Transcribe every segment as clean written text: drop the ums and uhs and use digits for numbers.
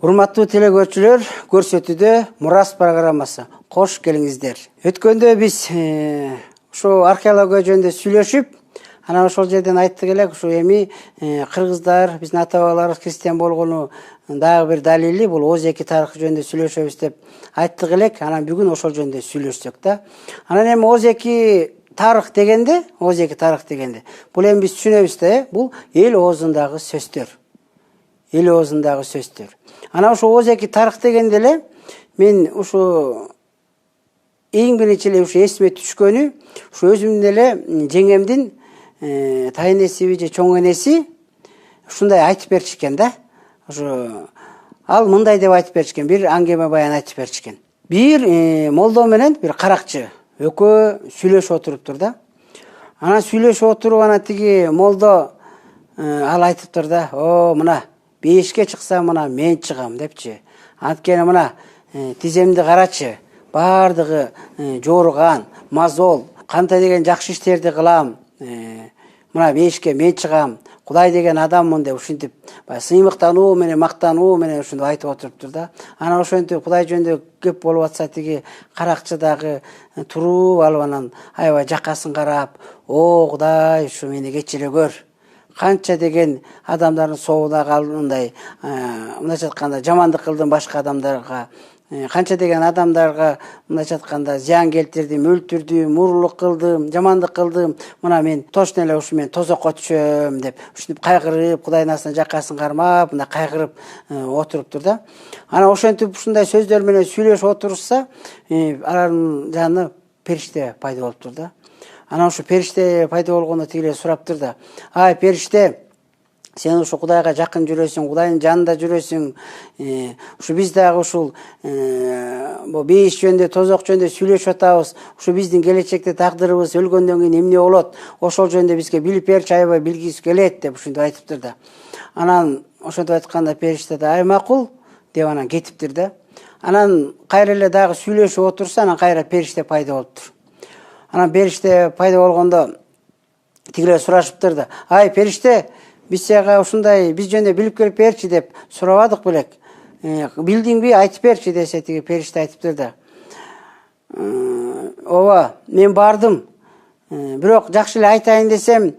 Урматтуу телекөрүүчүлөр, көрсөтүүдө Мурас программасы. Кош келиңиздер. Өткөндө биз ушу археология жөнүндө сүйлөшүп, анан ошол жерден айттык элек, ушу эми кыргыздар, биздин ата-бабаларыбыз христиан болгону дагы бир далили, бул Озеки тарыхы жөнүндө сүйлөшөбүз деп айттык элек. Анан бүгүн ошол жөнүндө сүйлөшсөк да. Анан эми Озеки тарых дегенде, бул эми биз түшүнөбүз да, бул эл оозундагы сөздөр. Эл оозундагы сөздөр. Анан ушу Озеки тарых дегенде эле мен ушу эң биринчи эле ушу эсиме түшкөнү, ушу өзүмдүн эле жеңемдин тайнесиби же чоң энеси ушундай айтып берчикен да. Ушу ал мындай деп айтып берчикен, бир аңгеме баян айтып берчикен. Бир молдо менен бир каракчы экөө сүйлөшүп отуруптур да. Анан сүйлөшүп отуруп, анан тиги молдо ал айтыптыр да, мына бешке чыкса мына мен чыгам депчи. Анткени мына тиземди карачы, баардыгы жооруган, мазол, кандай деген жакшы иштерди кылам. Мына бешке мен чыгам, Кудай деген адаммын деп ушинтип сыймыктануу менен, мактануу менен ушундой айтып отуруптур да. Анан ошентип Кудай жөнүндө кеп болуп атса, тиги каракчы дагы туруп алып анан аябай жакасын карап, Кудай ушу мени кечире көр. Канча деген адамдардын соогуна калгандай, мындайча айтканда жамандык кылдым башка адамдарга, канча деген адамдарга мындайча айтканда зыян келтирдим, өлтүрдүм, урлук кылдым, жамандык кылдым. Мына мен точно эле ушу мен тозокко түшөм деп ушинтип кайгырып, Кудайдын астына жакасын кармап, мындай кайгырып отуруптур да. Анан ошентип ушундай сөздөр менен сүйлөшүп отурушса, алардын жанына периште пайда болуптур да. Анан ушу периште пайда болгондо тигилер сураптыр да. Ай периште, сен ушу Кудайга жакын жүрөсүң, Кудайдын жанында жүрөсүң. Ушу биз дагы ушул бейиш жөнүндө, тозок жөнүндө сүйлөшүп атабыз. Ушу биздин келечекте тагдырыбыз өлгөндөн кийин эмне болот? Ошол жөнүндө бизге билип берчи, аябай билгибиз келет деп ушинтип айтыптыр да. Анан ошентип айтканда периште да ай макул деп анан кетиптир да. Анан кайра эле дагы сүйлөшүп отурса, анан кайра периште пайда болуптур. Анан периште пайда болгондо тигилер сурашыптыр да. Ай периште, биз сага ушундай биз жөнүндө билип келип берчи деп сурабадык белек. Билдиңби, айтып берчи десе, тиги периште айтыптыр да. Ооба, мен бардым. Бирок жакшы эле айтайын десем,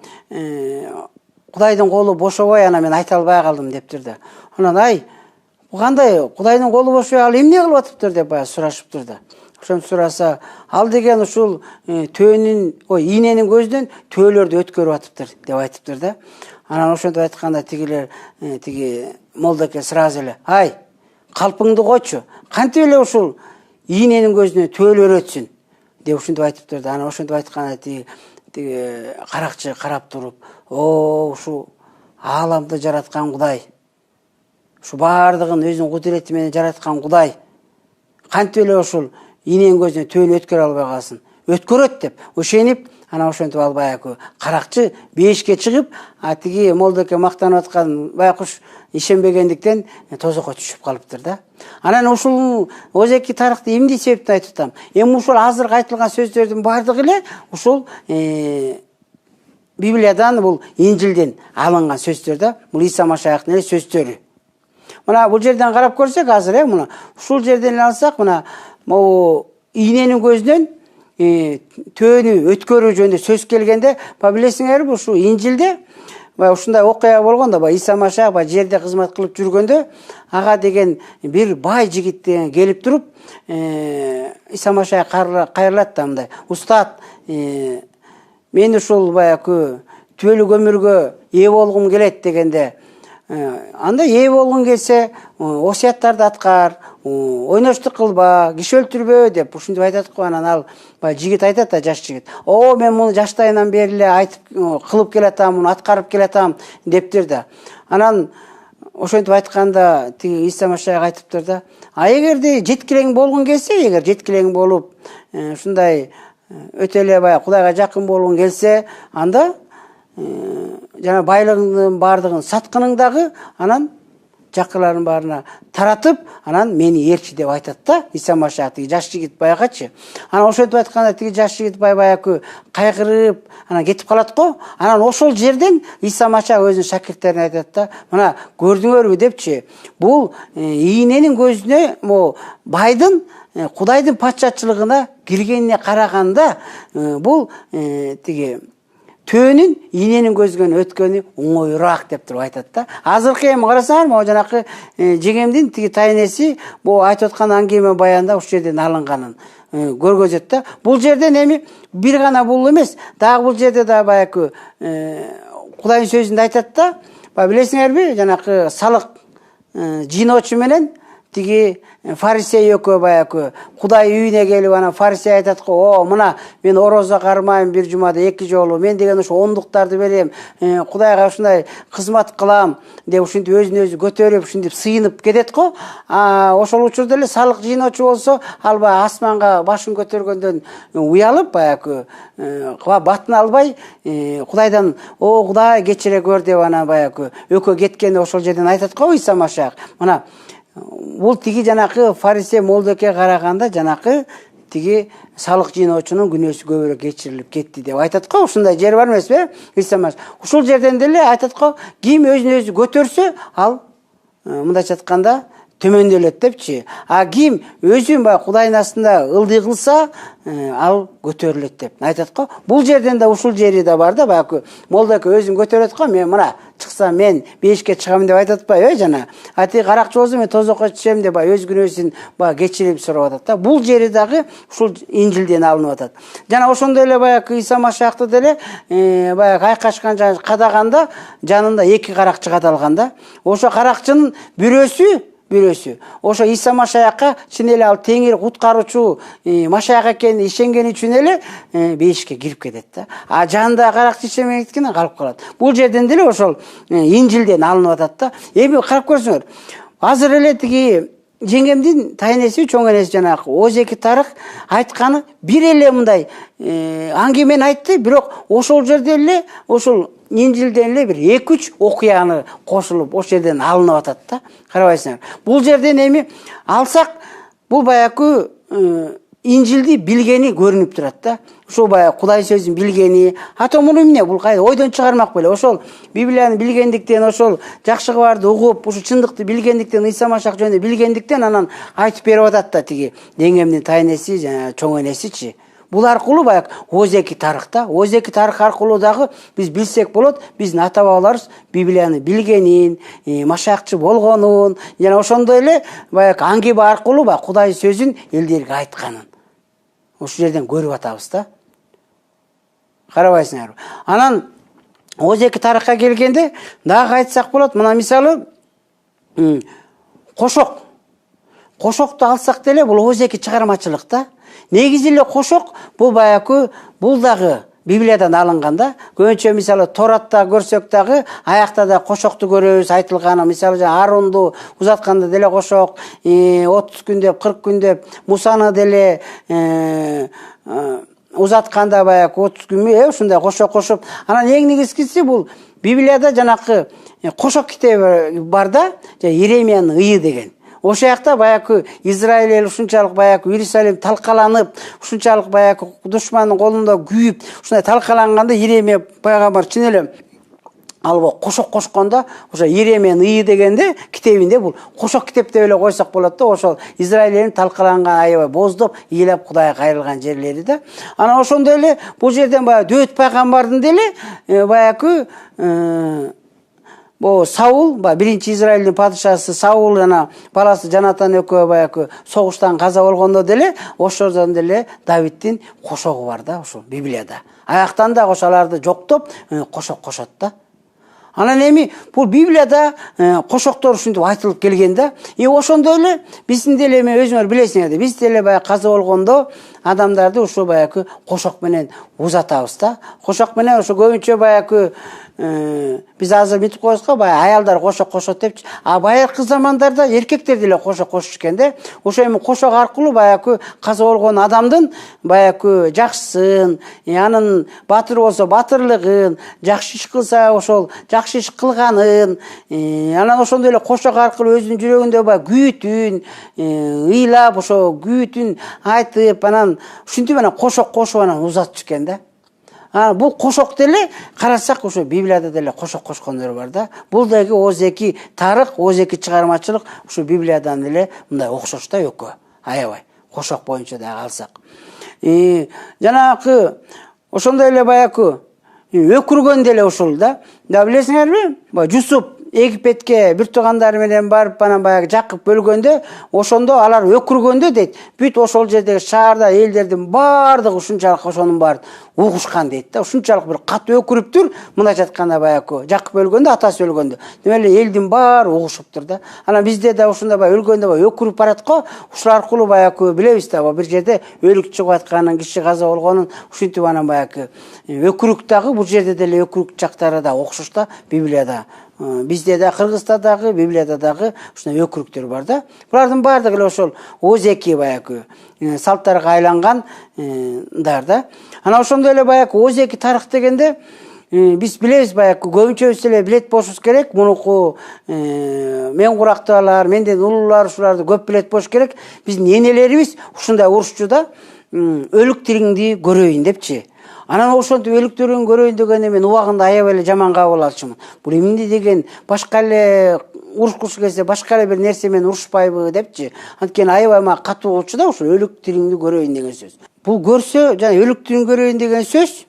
Кудайдын колу бошобой, анан мен айта албай калдым дептир да. Анан ай, кандай Кудайдын колу бошобой, ал эмне кылып атыптыр деп баягы сурашыптыр да. Ошентип сураса, ал деген ушул ийненин көзүнөн төөлөрдү өткөрүп атыптыр деп айтыптыр да. Анан ошентип айтканда тигилер тиги молдоке сразу эле, ай, калпыңды койчу, кантип эле ушул ийненин көзүнөн төөлөр өтсүн деп ушинтип айтыптыр да. Анан ошентип айтканда тиги каракчы карап туруп, ушу ааламды жараткан Кудай, ушу баардыгын өзүнүн кудурети менен жараткан Кудай кантип эле ушул ийненин көзүнөн төөнү өткөрө албай калсын, өткөрөт деп ошенип, анан ошентип ал баягы каракчы бейишке чыгып, тиги молдоке мактанып аткан байкуш ишенбегендиктен тозокко түшүп калыптыр да. Анан ушул Озеки тарыхты эмне себептен айтып атам? Эми ушул азыркы айтылган сөздөрдүн баардыгы эле ушул Библиядан, бул Инжилден алынган сөздөр да. Бул Иса Машаяктын эле сөздөрү. Мына бул жерден карап көрсөк азыр, мына ушул жерден эле алсак, мына могу ийненин көзүнөн төөнү өткөрүү жөнүндө сөз келгенде, билесиңерби, ушу Инжилде ушундай окуя болгондо, Иса Машаяк жерде кызмат кылып жүргөндө, ага деген бир бай жигит келип туруп, Иса Машаяк кайрылат да мындай, устат, мен ушул баягы түбөлүк өмүргө ээ болгум келет дегенде, анда ээ болгуң келсе, осуяттарды аткар, ойноштук кылба, киши өлтүрбө деп ушинтип айтат го. Анан ал жигит айтат да, жаш жигит, мен муну жаштайынан бери эле айтып кылып келатам, муну аткарып келатам дептир да. Анан ошентип айтканда тиги Иса Машаяк айтыптыр да, эгерде жеткилең болгуң келсе, эгер жеткилең болуп ушундай өтө эле Кудайга жакын болгуң келсе, анда жана байлыгыңдын баардыгын саткының дагы, анан жаккылардын баарына таратып, анан мени ээрчи деп айтат да Иса Машах тиги жаш жигит баягачы. Анан ошентип айтканда тиги жаш жигит баягы кайгырып анан кетип калат го. Анан ошол жерден Иса Машах өзүнүн шакирттерине айтат да, мына көрдүңөрбү депчи, бул ийненин көзүнө могу байдын Кудайдын патшачылыгына киргенине караганда бул тиги төөнүн ийненин көзгөн өткөнү оңоюраак деп туруп айтат да. Азыркы эми карасаңар, могу жанакы жеңемдин тиги тайнеси бул айтып аткан аңгеме баянда ушул жерден алынганын көргөзөт да. Бул жерден эми бир гана бул эмес, дагы бул жерде да баягы Кудайдын сөзүндө айтат да, билесиңерби, жанакы салык жыйноочу менен тиги фарисей экөө баягы Кудай үйүнө келип, анан фарисей айтат го, о, мына мен орозо кармайм бир жумада 2 жолу, мен деген ошо ондуктарды берем, Кудайга ушундай кызмат кылам деп ушинтип өзүн өзү көтөрүп, ушинтип сыйынып кетет го. Ошол учурда эле салык жыйноочу болсо, ал баягы асманга башын көтөргөндөн уялып, баягы батын албай Кудайдан, о Кудай кечире көр деп анан баягы экөө кеткенде ошол жерден айтат го Иса Машах. Мына бул тиги жанакы фарисей молдокке караганда жанакы тиги салык жыйноочунун күнөөсү көбүрөөк кечирилип кетти деп айтат го. Ушундай жер бар эмеспи? Иса Машах ушул жерден деле айтат го, ким өзүн өзү көтөрсө, ал мындайча айтканда төмөндөлөт депчи. Ким өзүн баягы Кудайдын астында ылдый кылса, ал көтөрүлөт деп айтат го. Бул жерден да ушул жери да бар да, баягы молдоке өзүн көтөрөт го, мен мына чыксам мен бейишке чыгам деп айтат атпайбы жана. Ати каракчы болсо мен тозокко түшөм деп өз күнөөсүн кечирип сурап атат да. Бул жери дагы ушул Инжилден алынып атат. Жана ошондой эле баягы Иса Машахты деле баягы айкашкан жана кадаганда жанында 2 каракчы кадалган да. Ошо каракчынын бирөөсү ошо Иса Машахка чын эле ал теңир куткаруучу Машах экенине ишенгени үчүн эле бейишке кирип кетет да. Жанында каракчы ишенбегендиктен калып калат. Бул жерден деле ошол Инжилден алынып атат да. Эми карап көрсөңөр, азыр эле тиги жеңемдин тайнеси, чоң энеси жанагы Озеки Тарык айтканы бир эле мындай аңгемени айтты, бирок ошол жерде эле ошол Инжилден эле бир 2-3 окуяны кошулуп ошол жерден алынып атат да. Карабайсыңар. Бул жерден эми алсак, бул баягы Инжилди билгени көрүнүп турат да. Ушул баягы Кудай сөзүн билгени, муну эмне, бул кайда ойдон чыгармак беле. Ошол Библияны билгендиктен, ошол жакшы кабарды угуп, ушу чындыкты билгендиктен, Иса Машах жөнүндө билгендиктен анан айтып берип атат да тиги жеңемдин тайнеси, жана чоң энесичи. Бул аркылуу баягы Озеки Тарык да. Озеки Тарык аркылуу дагы биз билсек болот, биздин ата бабаларыбыз Библияны билгенин, машакчы болгонун, жана ошондой эле баягы аңгеме аркылуу Кудай сөзүн элдерге айтканын ушул жерден көрүп атабыз да. Карабайсыңарбы? Анан Озеки Тарыкка келгенде дагы айтсак болот. Мына мисалы кошок. Кошокту алсак деле бул Озеки чыгармачылык да. Негизи эле кошок бул баягы бул дагы Библиядан алынган да. Көбүнчө мисалы Торатта көрсөк дагы аякта да кошокту көрөбүз айтылган. Мисалы Ааронду узатканда деле кошок, 30 күн деп, 40 күн деп, Мусаны деле узатканда баягы 30 күн ушундай кошоп. Анан эң негизгиси бул Библияда жанакы кошок китеби бар да, Иеремиянын ыйы деген. Ошол жакта баягы Израиль эл ушунчалык баягы Иерусалим талкаланып, ушунчалык баягы душмандын колунда күйүп, ушундай талкаланганда Иеремия пайгамбар чын эле ал кошок кошкондо, ошо Иеремиянын ыйы дегенде китебинде бул кошок китеп деп эле койсок болот да. Ошол Израиль элин талкаланган, аябай боздоп, ыйлап Кудайга кайрылган жерлери да. Анан ошондой эле бул жерден баягы Дөт пайгамбардын деле баягы бу Саул, биринчи Израилдин падышасы Саул жана баласы Жанатан экөө баягы согуштан каза болгондо деле ошодон деле Давидтин кошогу бар да, ошол Библияда. Аяктан да ошоларды жоктоп кошок кошот да. Анан эми бул Библияда кошоктор ушинтип айтылып келген да. Ошондой эле биздин деле эми өзүңөр билесиңер, биз деле баягы каза болгондо адамдарды ушул баягы кошок менен узатабыз да. Кошок менен ошо көбүнчө баягы биз азыр мынтип коебуз го, баягы аялдар кошок кошот депчи. Байыркы замандарда эркектер деле кошок кошуш экен да. Ошо эми кошок аркылуу баягы каза болгон адамдын баягы жакшысын, анын батыр болсо батырлыгын, жакшы иш кылса ошол жакшы жакшы иш кылганын, анан ошондой эле кошок аркылуу өзүнүн жүрөгүндө баягы күйүүтүн ыйлап, ошо күйүүтүн айтып, анан ушинтип анан кошок кошуп анан узатчу экен да. Бул кошок деле карасак ошо Библияда деле кошок кошкондор бар да. Бул деги ооз-эки тарых, ооз-эки чыгармачылык ушу Библиядан эле мындай окшош да экөө. Аябай кошок боюнча дагы алсак. Жанагы ошондой эле баягы өкүргөн деле ушул да. Да билесиңерби? Жусуп Египетке бир туугандары менен барып анан баягы жакып бөлгөндө, ошондо алар өкүргөндө дейт, бүт ошол жердеги шаарда элдердин баардыгы ушунчалык ошонун баарын угушкан дейт да. Ушунчалык бир катуу өкүрүптүр, мындайча айтканда баягы жакып өлгөндө, атасы өлгөндө. Демек эле элдин баары угушуптур да. Анан бизде да ушундай баягы өлгөндө баягы өкүрүп барат го. Ушул аркылуу баягы билебиз да, бир жерде өлүк чыгып атканын, киши каза болгонун, ушинтип анан баягы өкүрүк дагы бул жерде деле өкүрүк жактары да окшош да Библияда. Бизде да, Кыргызда дагы, Библияда дагы ушундай өкүрүктөр бар да. Булардын баардыгы эле ошол ооз-эки баягы салттарга айлангандар да. Анан ошондой эле баягы ооз-эки тарых дегенде биз билебиз, баягы көбүнчөбүз эле билет болушубуз керек. Мунуку мен курактуулар, менден улуулар ушуларды көп билет болуш керек. Биздин энелерибиз ушундай урушчу да, өлүк тириңди көрөйүн депчи. Анан ошентип өлүктөрүн көрөйүн дегенде мен убагында аябай эле жаман кабыл алчумун. Бул эмне деген, башка эле урушкуш келсе башка эле бир нерсе менен урушпайбы депчи. Анткени аябай мага катуу болчу да, ошо өлүк тириңди көрөйүн деген сөз. Бул көрсө, жана өлүк тирин көрөйүн деген сөз,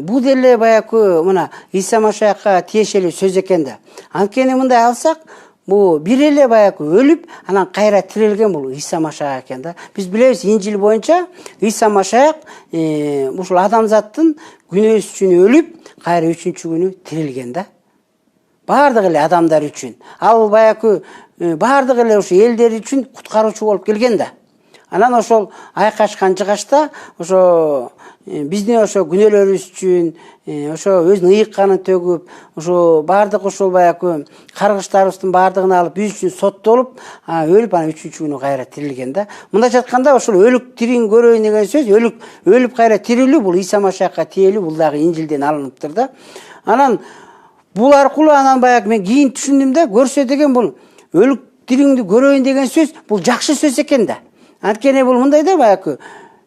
бул деле баягы мына Иса Машаякка тиешелүү сөз экен да. Анткени мындай алсак, бул бир эле баягы өлүп, анан кайра тирилген бул Иса Машаяк экен да. Биз билебиз, Инжил боюнча Иса Машаяк ушул адамзаттын күнөөсү үчүн өлүп, кайра 3-чү күнү тирилген да. Бардык эле адамдар үчүн. Ал баягы бардык эле ушу элдер үчүн куткаруучу болуп келген да. Анан ошол айкашкан жыгачта ошо биздин ошо күнөөлөрүбүз үчүн ошо өзүнүн ыйыкканын төгүп, ошо бардык ошол баягы каргыштарыбыздын бардыгын алып, биз үчүн соттолуп, өлүп, анан 3-чү күнү кайра тирилген да. Мындайча айтканда, ошол өлүк тирин көрөйүн деген сөз, өлүп кайра тирилүү бул Иса Машаякка тиелүү, бул дагы Инжилден алыныптыр да. Анан бул аркылуу анан баягы мен кийин түшүндүм да, көрсө деген бул өлүк тириңди көрөйүн деген сөз, бул жакшы сөз экен да. Анткени бул мындай да, баягы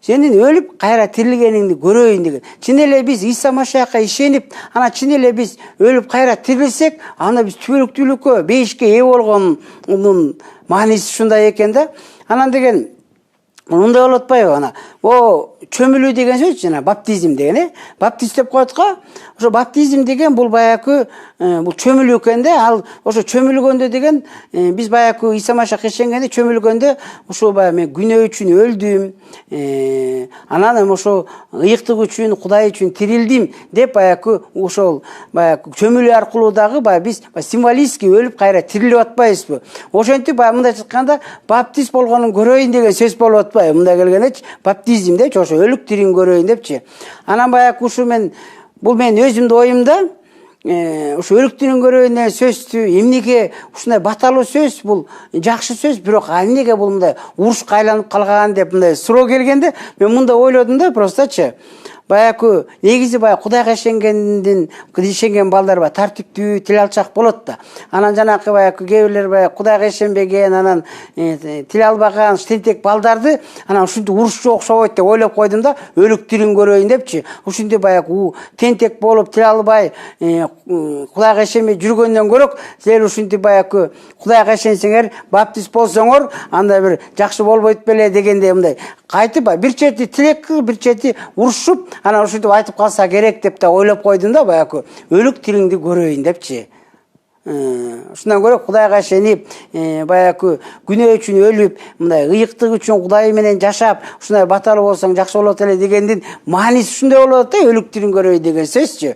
сенин өлүп кайра тирилгениңди көрөйүн деген. Чын эле биз Иса Машаякка ишенип, анан чын эле биз өлүп кайра тирилсек, анда биз түбөлүктүүлүккө, бейишке ээ болгондун мааниси ушундай экен да. Анан деген мындай болуп атпайбы, ана чөмүлүү деген сөз, жана баптизм деген, баптист деп коет го. Ошо баптизм деген бул баягы бул чөмүлүү экен да. Ал ошо чөмүлгөндө деген биз баягы Иса Машаякка ишенгенде чөмүлгөндө ошо баягы мен күнөө үчүн өлдүм, анан ошо ыйыктык үчүн, Кудай үчүн тирилдим деп баягы ошол баягы чөмүлүү аркылуу дагы баягы биз символически өлүп кайра тирилип атпайбызбы? Ошентип баягы мындай айтканда баптист болгонун көрөйүн деген сөз болуп атпайбы? Мындай келгенечи баптизм депчи, ошо өлүк тирин көрөйүн депчи. Анан баягы ушу бул мен өзүмдүн оюмда ушу өлүк тирин көрөйүн деген сөздү эмнеге ушундай баталуу сөз, бул жакшы сөз, бирок эмнеге бул мындай урушка айланып калган деп мындай суроо келгенде мен мындай ойлодум да, просточу. Баягы негизи баягы Кудайга ишенген балдар баягы тартиптүү, тил алчак болот да. Анан жанакы баягы кээ бирлер баягы Кудайга ишенбеген, анан тил албаган тентек балдарды анан ушинтип урушчу окшобойт деп ойлоп койдум да, өлүк тирин көрөйүн депчи. Ушинтип баягы тентек болуп, тил албай, Кудайга ишенбей жүргөндөн көрөк, силер ушинтип баягы Кудайга ишенсеңер, баптист болсоңор, анда бир жакшы болбойт беле дегенде мындай кайтып бир чети тилек кылып, бир чети урушуп, анан ушинтип айтып калса керек деп да ойлоп койдум да, баягы өлүк тириңди көрөйүн депчи. Ушундан көрө Кудайга ишенип, баягы күнөө үчүн өлүп, мындай ыйыктык үчүн Кудай менен жашап, ушундай баталуу болсоң жакшы болот эле дегендин мааниси ушундай болот да, өлүк тирин көрөйүн деген сөзчү.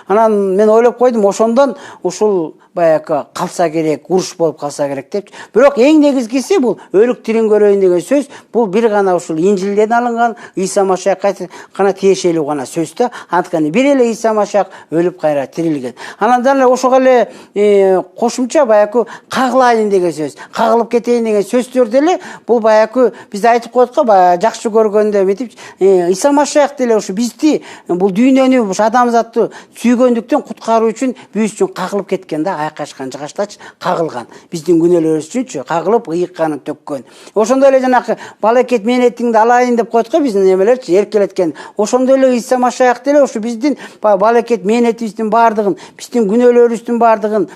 Анан мен ойлоп койдум, ошондон ушул баягы калса керек, уруш болуп калса керек депчи. Бирок эң негизгиси бул өлүк тирин көрөйүн деген сөз, бул бир гана ушул Инжилден алынган, Иса Машаякка гана тиешелүү гана сөз да. Анткени бир эле Иса Машаяк өлүп кайра тирилген. Анан дагы ошого эле кошумча баягы кагылайын деген сөз, кагылып кетейин деген сөздөр деле бул баягы бизде айтып коет го, баягы жакшы көргөндө мынтип Иса Машаяк деле ушу бизди, бул дүйнөнү, ушу адамзатты сүйгөндүктөн куткаруу үчүн биз үчүн кагылып кеткен да, айкашкан жыгачтач кагылган. Биздин күнөөлөрүбүз үчүнчү кагылып ыйыкканын төккөн. Ошондой эле жанакы балекет мен этиңди алайын деп коет го биздин немелерчи, эркелеткен. Ошондой эле Иса Машаяк деле ушу биздин балекет мен этибиздин баардыгын, биздин күнөөлөрүбүздүн баардыгын,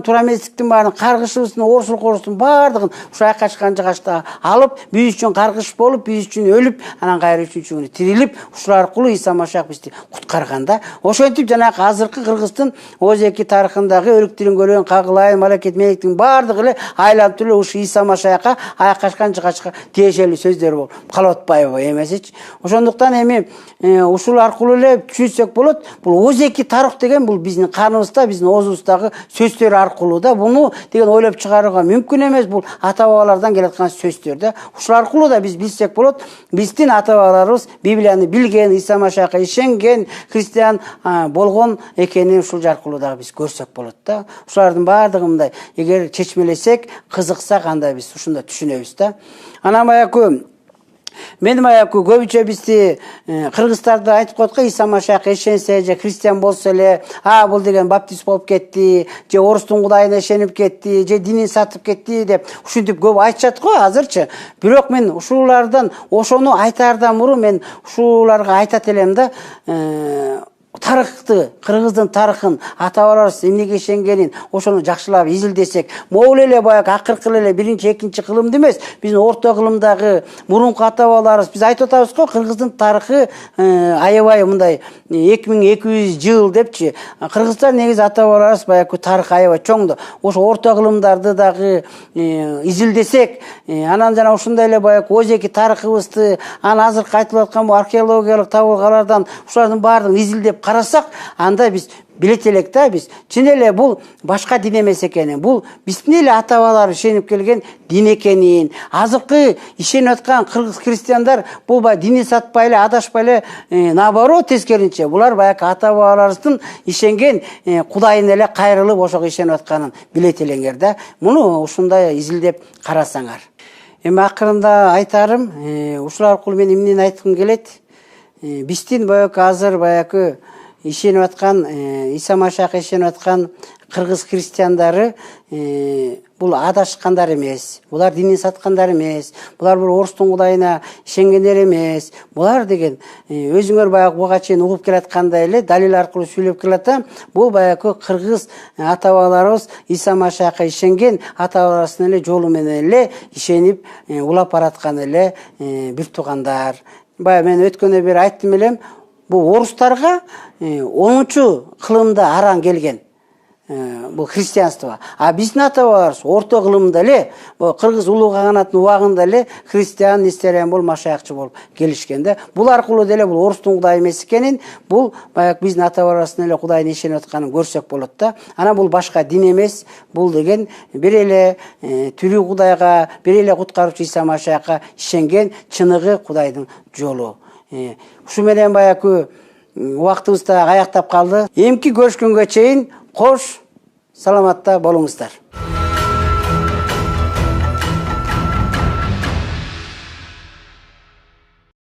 тура эместиктин баардыгын, каргышыбыздын, оорсулуктун баардыгын ушу айкашкан жыгачта алып, биз үчүн каргыш болуп, биз үчүн өлүп, анан кайра үчүнчү күнү тирилип, ушул аркылуу Иса Машаяк бизди куткарган да. Ошентип жанагы азыркы Кыргыздын Озеки тарыхындагы өрүктүрүнгөлөн кагылайын балекет мен этиңдин баардыгы эле айланып эле ушу Иса Машаякка айкашкан жыгачка тиешелүү сөздөр болуп калып атпайбы эмесичи. Ошондуктан эми ушул аркылуу эле түшүнсөк болот. Бул Озеки тарых деген бул биздин каныбызда, биздин оозубуздагы сөздөр аркылуу да. Буну деген ойлоп чыгарууга мүмкүн эмес. Бул ата бабалардан келаткан сөздөр да. Ушул аркылуу да биз билсек болот. Биздин ата бабаларыбыз Библияны билген, Иса Машаякка ишенген, христиан болгон экенин ушул аркылуу дагы биз көрсөк болот да. Ушулардын баардыгы мындай эгер чечмелесек, кызыксак, анда биз ушунда түшүнөбүз да. Анан мен көбүнчө бизди кыргыздарды айтып коет го, Иса Машаякка ишенсе же христиан болсо эле, бул деген баптист болуп кетти, же орустун кудайына ишенип кетти, же динин сатып кетти деп ушинтип көп айтышат го азырчы. Бирок мен ушулардан, ошону айтаардан мурун мен ушуларга айтат элем да, тарыхты, Кыргыздын тарыхын, ата бабаларыбыз эмнеге ишенгенин ошону жакшылап изилдесек, могул эле баягы акыркы эле биринчи, экинчи кылымды эмес, биздин орто кылымдагы мурунку ата бабаларыбыз, биз айтып атабыз го, Кыргыздын тарыхы аябай мындай 2200 жыл депчи. Кыргыздар негизи ата бабаларыбыз баягы тарых аябай чоң да. Ошо орто кылымдарды дагы изилдесек, анан жана ушундай эле баягы Озеки тарыхыбызды, анан азыркы айтылып аткан бу археологиялык табылгалардан ушулардын баардыгын изилдеп карасак, анда биз билет элек да, биз чын эле бул башка дин эмес экенин, бул биздин эле ата бабалар ишенип келген дин экенин, азыркы ишенип аткан кыргыз христиандар бул дини сатпай эле, адашпай эле, наоборот тескеринче, булар баягы ата бабаларыбыздын ишенген кудайына эле кайрылып ошого ишенип атканын билет элеңер да. Муну ушундай изилдеп карасаңар. Эми акырында айтарым, ушул аркылуу мен эмнени айткым келет? Биздин азыр ишенип аткан, Иса Машаякка ишенип аткан кыргыз христиандары бул адашкандар эмес, булар динин саткандар эмес, булар бир орустун кудайына ишенгендер эмес. Булар деген өзүңөр буга чейин угуп келаткандай эле далил аркылуу сүйлөп келатам. Бул кыргыз ата бабаларыбыз Иса Машаякка ишенген, ата бабаларыбыздын эле жолу менен эле ишенип улап бараткан эле бир туугандар. Мен өткөндө бир айттым элем, бул орустарга 10-кылымда аран келген бул христианство. Биздин ата бабаларыбыз орто кылымда эле, кыргыз улуу каганаттын убагында эле христиан, нестериан болуп, машаякчы болуп келишкен да. Бул аркылуу деле бул орустун кудайы эмес экенин, бул биздин ата бабаларыбыздын эле кудайына ишенип атканын көрсөк болот да. Анан бул башка дин эмес, бул деген бир эле тирүү кудайга, бир эле куткаруучу Иса Машаякка ишенген чыныгы кудайдын жолу. Ушу менен убактыбыз да аяктап калды. Эмки көрүшкөнгө чейин кош саламатта болуңуздар.